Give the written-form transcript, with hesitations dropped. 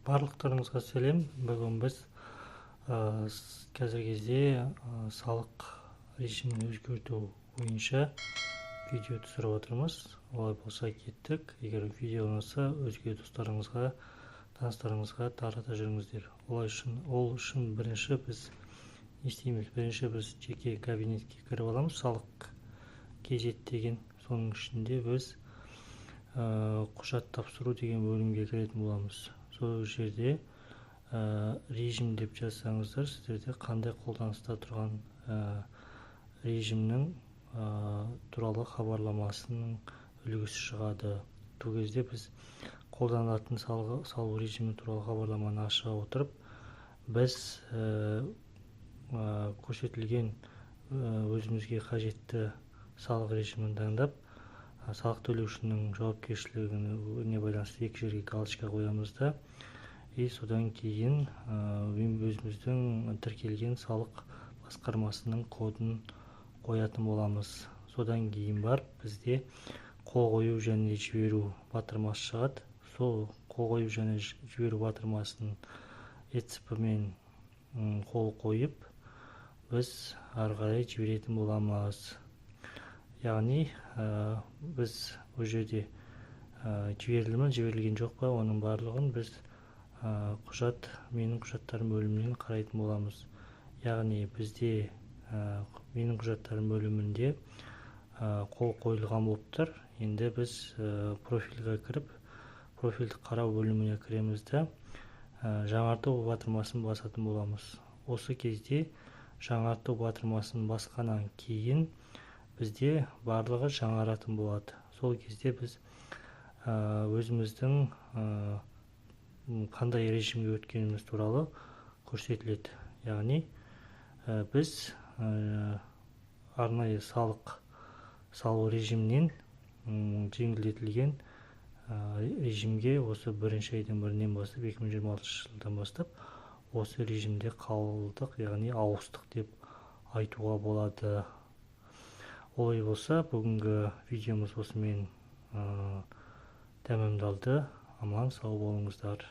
Барлықтарыңызға сәлем. Бүгін біз қазіргі кезде салық режимін өзгерту бойынша видео түсіріп отырмыз. Олай болса кеттік. Егер видео ұнаса, өзге достарыңызға, таныстарыңызға тарата жүріңіздер. Ол үшін бірінші біз не істейміз? Бірінші біз жеке кабинетке кіріп аламыз. Салық KZ деген, соның ішінде біз құжат тапсыру деген бөлімге кіретін боламыз. Сол жерде режим деп жазсаңыздар, сіздерде қандай қолданыста тұрған режимнің туралы хабарламасының үлгісі шығады. Бұл кезде біз қолданылатын салу режимі туралы хабарламаны аша отырып, біз көрсетілген өзімізге қажетті салық режимін таңдап, салық төлеушінің жауапкершілігіне байланысты екі жерге галочка қоямыз да, содан кейін өзіміздің тіркелген салық басқармасының кодын қоятын боламыз. Содан кейін барып бізде қол қою және жіберу батырмасы шығады. Сол қол қою және жіберу батырмасын ECP-мен қол қойып, біз ары қарай жіберетін боламыз. Яғни біз бұл жерде жіберілді ме, жіберілген жоқ па, оның барлығын біз менің құжаттарым бөлімінен қарайтын боламыз. Яғни бізде менің құжаттарым бөлімінде қол қойылған болып тұр. Енді біз профильге кіріп, профильді қарау бөліміне кіреміз де, жаңарту батырмасын басатын боламыз. Осы кезде жаңарту батырмасын басқаннан кейін бізде барлығы жаңаратын болады. Сол кезде біз өзіміздің қандай режимге өткеніміз туралы көрсетіледі. Яғни біз арнайы салық салу режимінен жеңілдетілген режимге осы бірінші айдың бірінен бастап, 2026 жылдан бастап осы режимде қалдық, яғни ауыстық деп айтуға болады. Олай болса, бүгінгі видеомыз осымен тәмамдалды. Аман сау болыңыздар.